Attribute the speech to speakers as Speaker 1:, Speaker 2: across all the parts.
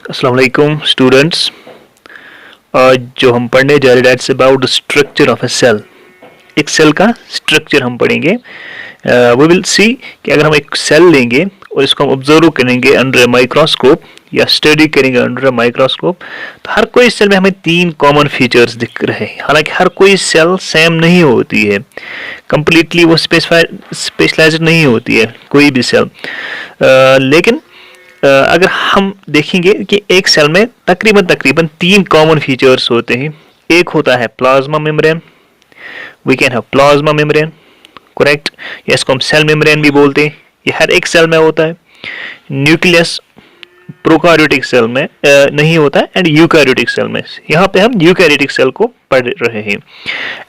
Speaker 1: अस्सलाम वालेकुम स्टूडेंट्स। आज जो हम पढ़ने जा रहे हैं that's about the structure of a cell. एक सेल का स्ट्रक्चर हम पढ़ेंगे। वी विल सी कि अगर हम एक सेल लेंगे और इसको हम ऑब्जर्व करेंगे अंडर माइक्रोस्कोप या स्टडी करेंगे अंडर माइक्रोस्कोप, तो हर कोई सेल में हमें तीन कॉमन फीचर्स दिख रहे हैं। हालांकि हर कोई सेल सेम नहीं होती है, कंप्लीटली वो स्पेशलाइज्ड नहीं होती है कोई भी सेल। लेकिन अगर हम देखेंगे कि एक सेल में तकरीबन तीन कॉमन फीचर्स होते हैं। एक होता है plasma membrane, we can have plasma membrane, correct, या इसको हम सेल मेम्ब्रेन भी बोलते हैं। ये हर एक सेल में होता है। न्यूक्लियस प्रोकार्योटिक सेल में नहीं होता है एंड यूकैरियोटिक सेल में। यहाँ पे हम यूकैरियोटिक सेल को पढ़ रहे हैं।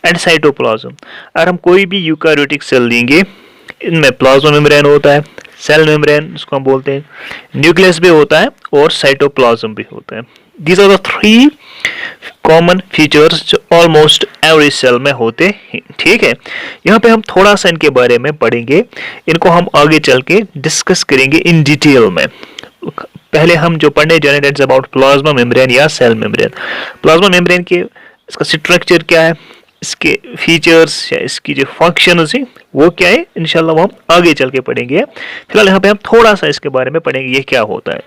Speaker 1: एंड साइटोप्लाज्म, अगर हम कोई भी यूकैरियोटिक सेल लेंगे, इनमें प्लाज्मा मेम्ब्रेन होता है, सेल मेम्ब्रेन इसको हम बोलते हैं, न्यूक्लियस भी होता है और साइटोप्लाज्म भी होता है। These are the three common features जो ऑलमोस्ट एवरी सेल में होते हैं। ठीक है, यहाँ पे हम थोड़ा सा इनके बारे में पढ़ेंगे, इनको हम आगे चल के डिस्कस करेंगे इन डिटेल में। पहले हम जो पढ़ने जा रहे हैं दैट्स अबाउट प्लाज्मा मेम्ब्रेन या सेल मेम्ब्रेन। प्लाज्मा मेम्ब्रेन के इसका स्ट्रक्चर क्या है, इसके फीचर्स या इसकी जो फंक्शंस है वो क्या है, इंशाल्लाह वो हम आगे चल के पढ़ेंगे। फिलहाल यहाँ पे हम थोड़ा सा इसके बारे में पढ़ेंगे ये क्या होता है।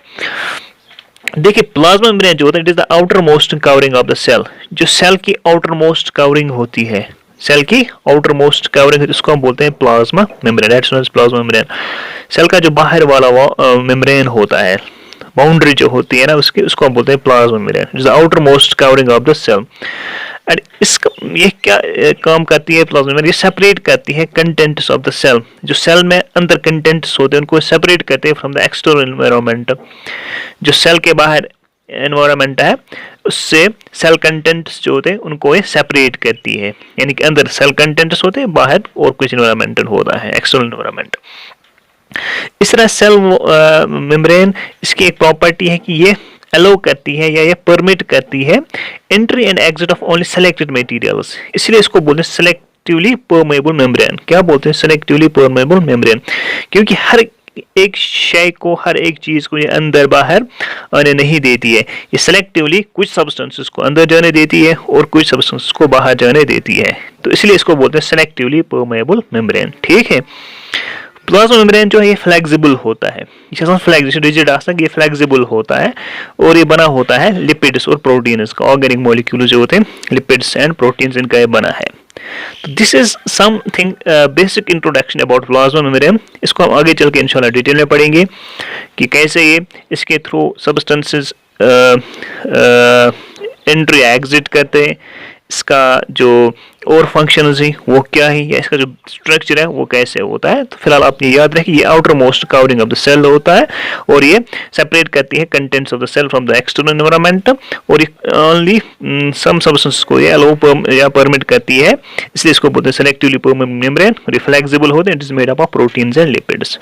Speaker 1: देखिए, प्लाज्मा मेम्ब्रेन जो होता है it is the outermost covering of the cell. जो सेल की आउटर मोस्ट कवरिंग होती है, सेल की आउटर मोस्ट कवरिंग, इसको हम बोलते हैं plasma membrane, that's known as plasma membrane. Cell का जो बाहर वाला मेम्ब्रेन होता है, बाउंड्री जो होती है ना उसकी, उसको हम बोलते हैं plasma membrane, it is the outermost covering of the cell. And इसका ये क्या काम करती है प्लाज्मा मेम्ब्रेन, ये सेपरेट करती है कंटेंट्स ऑफ द सेल। जो सेल में अंदर कंटेंट्स होते हैं उनको सेपरेट करते हैं फ्रॉम द एक्सटर्नल एनवायरनमेंट। जो सेल के बाहर एनवायरनमेंट है उससे सेल कंटेंट्स जो होते हैं उनको ये सेपरेट करती है। यानी कि अंदर सेल कंटेंट्स होते हैं, बाहर और कुछ एनवायरनमेंटल होता है, एक्सटर्नल एनवायरनमेंट। इस तरह सेल मेम्ब्रेन इसकी एक प्रॉपर्टी है कि ये अलो करती है या ये परमिट करती है entry and exit of only selected materials, इसलिए इसको बोलते हैं सेलेक्टिवली परमेबल मेम्ब्रेन। क्या बोलते हैं, सेलेक्टिवली परमेबल मेम्ब्रेन, क्योंकि हर एक शय को, हर एक चीज को ये अंदर बाहर आने नहीं देती है। ये सेलेक्टिवली कुछ सब्सटेंसेस को अंदर जाने देती है और कुछ सब्सटेंसेस को बाहर जाने देती है, तो इसलिए इसको बोलते हैं सेलेक्टिवली परमेबल मेम्ब्रेन। ठीक है, प्लाज्मा मेम्ब्रेन जो है ये फ्लेक्सिबल होता है, रिजिड आसन, ये फ्लेक्सिबल होता है और ये बना होता है लिपिड्स और प्रोटीन्स का, ऑर्गेनिक मॉलिक्यूल जो होते हैं लिपिड्स एंड प्रोटीन्स, इनका ये बना है। तो this is something basic introduction about plasma membrane. इसको हम आगे चल के इंशाल्लाह डिटेल में पढ़ेंगे कि कैसे ये इसके थ्रू सब्सटेंसेस एंट्री एग्जिट करते हैं, इसका जो और फंक्शंस है वो क्या है, या इसका जो स्ट्रक्चर है वो कैसे होता है। तो फिलहाल आप ये याद रखें, ये outermost covering of the cell होता है और ये सेपरेट करती है contents of the cell from the external environment, और ये ओनली सम सब्सटेंस को ये अलो या परमिट करती है, इसलिए इसको बोलते हैं सेलेक्टिवली परमेबल मेम्ब्रेन। फ्लेक्सिबल होते हैं, it is made up of proteins and lipids.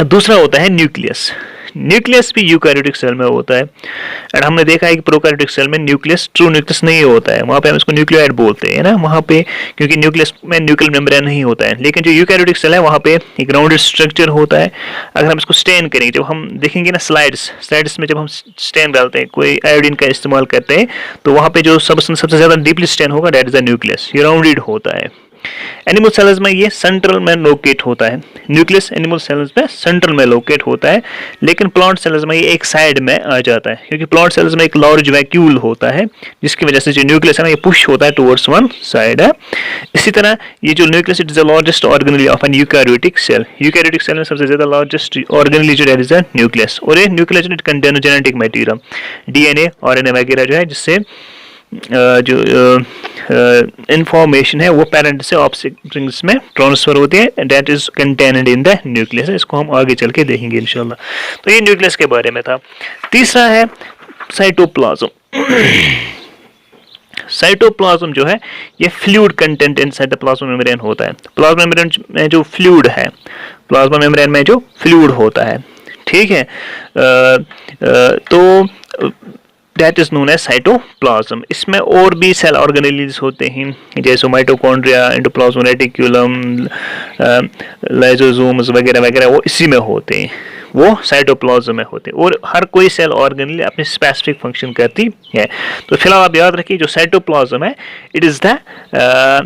Speaker 1: दूसरा होता है न्यूक्लियस। न्यूक्लियस भी यूकैरियोटिक सेल में होता है एंड हमने देखा है कि प्रोकैरियोटिक सेल में न्यूक्लियस ट्रू न्यूक्लियस नहीं होता है, वहाँ पे हम इसको न्यूक्लियोइड बोलते हैं ना, वहाँ पे क्योंकि न्यूक्लियस में न्यूक्लियर मेम्ब्रेन नहीं होता है। लेकिन जो यूकैरियोटिक सेल है वहाँ पे एक राउंडेड स्ट्रक्चर होता है। अगर हम इसको स्टेन करेंगे, जब हम देखेंगे ना स्लाइड्स में जब हम स्टेन डालते हैं, कोई आयोडीन का इस्तेमाल करते हैं, तो वहाँ पे जो सबसे ज्यादा डीपली स्टेन होगा दैट इज द न्यूक्लियस, ये राउंडेड होता है। एनिमल सेल्स में ये सेंट्रल में लोकेट होता है, न्यूक्लियस एनिमल सेल्स में सेंट्रल में लोकेट होता है, लेकिन प्लांट सेल्स में ये एक साइड में आ जाता है, क्योंकि प्लांट सेल्स में एक लार्ज वैक्यूल होता है जिसकी वजह से जो न्यूक्लियस है ना ये पुश होता है टुवर्ड्स वन साइड है। इसी तरह ये जो nucleus it is the largest organelle of an eukaryotic cell. Eukaryotic cell में सबसे ज्यादा लार्जेस्ट ऑर्गेनेल जो है इज द न्यूक्लियस, और ये nucleus it contain genetic material, DNA RNA वगैरह जो है, जिससे जो इंफॉर्मेशन है वो पेरेंट से ऑफस्प्रिंग्स में ट्रांसफर होती है, that is contained in the nucleus. इसको हम आगे चल के देखेंगे इंशाल्लाह। तो ये न्यूक्लियस के बारे में था। तीसरा है साइटोप्लाज्म। साइटोप्लाज्म जो है ये fluid content inside the plasma membrane होता है। प्लाज्मा मेम्ब्रेन में जो फ्लूइड है, प्लाज्मा मेम्ब्रेन में जो फ्लूइड होता है, ठीक है, तो that is known as cytoplasm. इसमें और भी सेल ऑर्गेनेल्स होते हैं जैसे माइटोकॉन्ड्रिया, एंडोप्लाज्म रेटिकुलम, लाइसोसोम्स वगैरह वगैरह, वो इसी में होते हैं, वो साइटोप्लाज्म में होते हैं, और हर कोई सेल ऑर्गेनेल अपनी स्पेसिफिक फंक्शन करती है। तो फिलहाल आप याद रखिए जो साइटोप्लाज्म है, it is the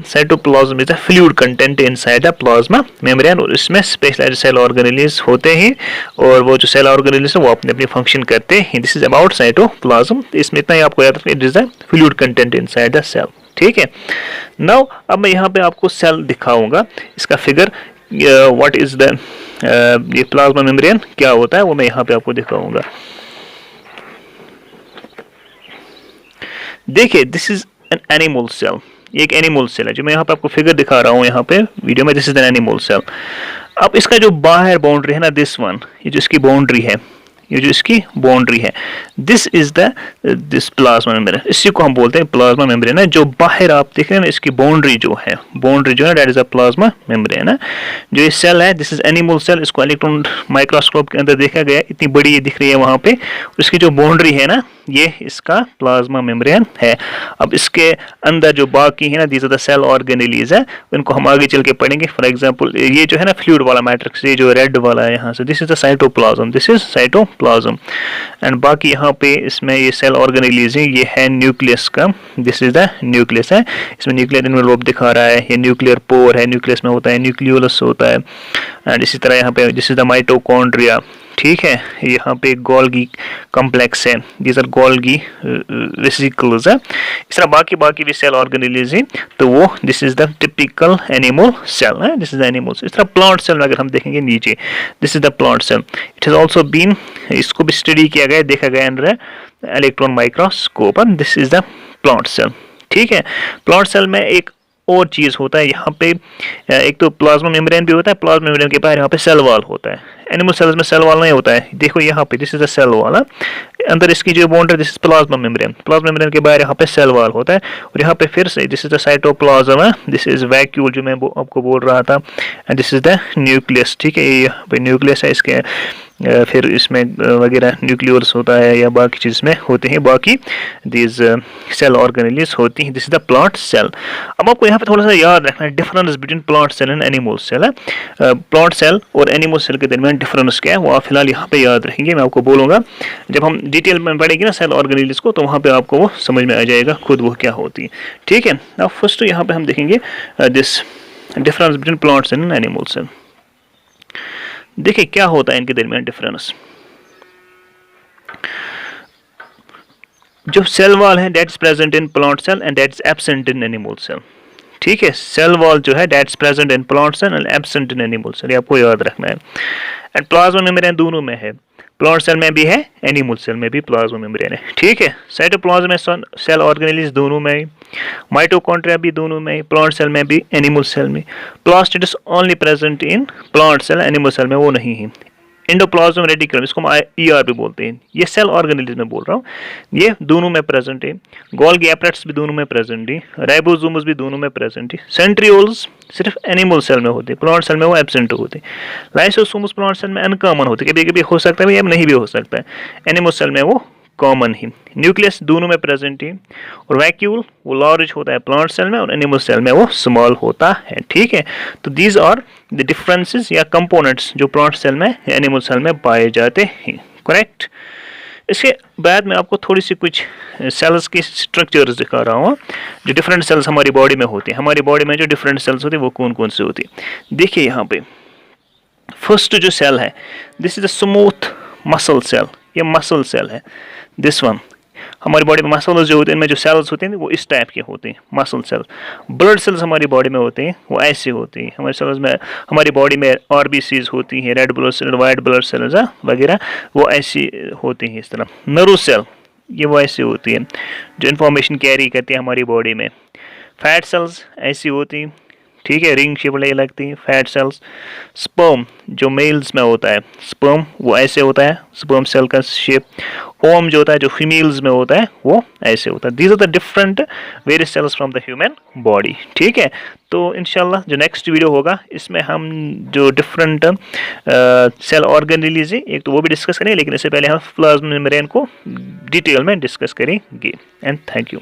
Speaker 1: cytoplasm is the fluid content inside the plasma membrane, और इसमें स्पेशलाइज्ड सेल ऑर्गेनेल्स होते हैं, और वो जो सेल ऑर्गेनेल्स है वो अपने अपनी फंक्शन करते हैं। This is about cytoplasm. इसमें इतना ही आपको याद रखना, it is the fluid content inside the cell. ठीक है, नाउ अब मैं यहाँ पे आपको सेल दिखाऊंगा, इसका फिगर व्हाट इज द ये प्लाज्मा मेम्ब्रेन क्या होता है वो मैं यहाँ पे आपको दिखाऊंगा। देखिए this is an animal cell, ये एक एनिमल सेल है जो मैं यहाँ पे आपको फिगर दिखा रहा हूँ यहाँ पे वीडियो में। This is an animal cell. अब इसका जो बाहर बाउंड्री है ना, दिस वन, ये जो इसकी बाउंड्री है, ये जो इसकी बाउंड्री है, this is the this plasma membrane, इसी को हम बोलते हैं प्लाज्मा मेम्ब्रेन है। जो बाहर आप देख रहे हैं ना, इसकी बाउंड्री जो है that is a plasma membrane है। जो ये सेल है, दिस इज एनिमल सेल, इसको इलेक्ट्रॉन माइक्रोस्कोप के अंदर देखा गया, इतनी बड़ी ये दिख रही है वहां पे, इसकी जो बाउंड्री है ना, ये इसका प्लाज्मा मेम्ब्रेन है। अब इसके अंदर जो बाकी है ना, these are the cell organelles है, उनको हम आगे चल के पढ़ेंगे। फॉर एग्जांपल ये जो है ना फ्लूइड वाला मैट्रिक्स, ये जो रेड वाला है यहाँ से, this is the cytoplasm, this is cytoplasm. And बाकी यहाँ पे इसमें ये सेल ऑर्गेनेलीज है, ये है न्यूक्लियस का, दिस इज द न्यूक्लियस है, इसमें न्यूक्लियर इन्वेलप दिखा रहा है, ये न्यूक्लियर पोर है, न्यूक्लियस में होता है, न्यूक्लियोलस होता है। एंड इसी तरह यहाँ पे दिस इज द माइटोकॉन्ड्रिया, ठीक है, यहाँ पे गोल्गी कॉम्प्लेक्स है, दीज आर गोल्गी वेसिकल्स है। इस तरह बाकी भी सेल ऑर्गेनेल्स हैं, तो वो this is the typical animal cell है, this is the animal cell. इस तरह प्लांट सेल में अगर हम देखेंगे नीचे, this is the plant cell, it has also been, इसको भी स्टडी किया गया, देखा गया under electron microscope, this is the plant cell. ठीक है, प्लांट सेल में एक और चीज होता है यहाँ पे, एक तो प्लाज्मा मेम्ब्रेन भी होता है, प्लाज्मा मेम्ब्रेन के बाहर यहाँ पे सेल वॉल होता है। एनिमल सेल्स में सेल वॉल नहीं होता है, देखो यहाँ पे this is the cell wall, अंदर इसकी जो boundary, this is plasma membrane, plasma membrane के बाहर यहाँ पे सेल वॉल होता है, और यहाँ पे फिर से दिस इज द साइटोप्लाज्म है, दिस इज वैक्यूल जो मैं आपको बोल रहा था, and this is the nucleus. ठीक है, ये यहाँ पे न्यूक्लियस है, इसके फिर इसमें वगैरह न्यूक्लियोलस होता है या बाकी चीज़ में होते हैं, बाकी दीज सेल ऑर्गेनेल्स होती हैं। This is the plant cell. अब आपको यहाँ पे थोड़ा सा याद रखना है difference between plant cell and animal cell है। प्लांट सेल और एनिमल सेल के दरमियान डिफरेंस क्या है वो आप फिलहाल यहाँ पे याद रखेंगे, मैं आपको बोलूँगा जब हम डिटेल में पढ़ेंगे ना सेल ऑर्गेनेल्स को, तो वहाँ पे आपको वो समझ में आ जाएगा खुद वो क्या होती है। ठीक है, अब फर्स्ट यहाँ पे हम देखेंगे this difference between plant cell and animal cell. देखिए क्या होता है इनके दरमियान डिफरेंस। जो सेल वॉल है that's present in plant cell and that's absent in animal cell. ठीक है, सेल वॉल जो है that's present in plant cell and absent in animal cell, आपको याद रखना है। एंड प्लाज्मा मेम्ब्रेन दोनों में है, प्लांट सेल में भी है, एनिमल सेल में भी प्लाज्मा मेम्ब्रेन है। ठीक है, साइटोप्लाज्म में सेल ऑर्गेनेल्स दोनों में, माइटोकॉन्ड्रिया भी दोनों में, प्लांट सेल में भी, एनिमल सेल में। Plastids only present in plant cell, animal cell में वो नहीं है। एंडोप्लाज्म रेटिकुलम, इसको हम ईआर भी बोलते हैं, ये सेल ऑर्गेनेल्स में बोल रहा हूँ, ये दोनों में प्रेजेंट है। गोल्गी एपरेट्स भी दोनों में प्रेजेंट है, राइबोसोम्स भी दोनों में प्रेजेंट है। सेंट्रियोल्स सिर्फ एनिमल सेल में होते हैं, प्लांट सेल में वो एब्सेंट होते हैं। लाइसोसोम्स प्लांट सेल में अनकॉमन होते हैं, कभी कभी हो सकता है, नहीं भी हो सकता है, एनिमल सेल में वो कॉमन ही। न्यूक्लियस दोनों में प्रेजेंट है, और वैक्यूल वो लार्ज होता है प्लांट सेल में, और एनिमल सेल में वो स्मॉल होता है। ठीक है, तो दीज आर द डिफरेंसेस या कंपोनेंट्स जो प्लांट सेल में एनिमल सेल में पाए जाते हैं। करेक्ट। इसके बाद मैं आपको थोड़ी सी कुछ सेल्स की स्ट्रक्चर्स दिखा रहा हूँ, जो डिफरेंट सेल्स हमारी बॉडी में होते हैं। हमारी बॉडी में जो डिफरेंट सेल्स होते हैं वो कौन कौन से होते हैं, देखिए यहाँ पे फर्स्ट जो सेल है, this is the smooth muscle cell, ये मसल सेल है। दिस वन, हमारी बॉडी में मसल्स जो होते हैं, इनमें जो सेल्स होते हैं वो इस टाइप के होते हैं, मसल सेल। ब्लड सेल्स हमारी बॉडी में होते हैं वो ऐसे होते हैं, हमारे सेल्स में, हमारी बॉडी में आरबीसीज होती हैं, red blood cell, white blood cells वगैरह, वो ऐसी होती हैं इस तरह। नर्व सेल ये वो ऐसी होती है जो इन्फॉर्मेशन कैरी करती है हमारी बॉडी में। फैट सेल्स ऐसी होती हैं, ठीक है, रिंग शेप लगती है फैट सेल्स। स्पर्म जो मेल्स में होता है, स्पर्म वो ऐसे होता है, स्पर्म सेल का शेप। ओम जो होता है जो फीमेल्स में होता है वो ऐसे होता है। These are the different various cells from the human body. ठीक है, तो इंशाल्लाह जो नेक्स्ट वीडियो होगा इसमें हम जो डिफरेंट सेल ऑर्गेनेल्स है एक तो वो भी डिस्कस करेंगे, लेकिन इससे पहले हम प्लाज्मा मेम्ब्रेन को डिटेल में डिस्कस करेंगे। And thank you.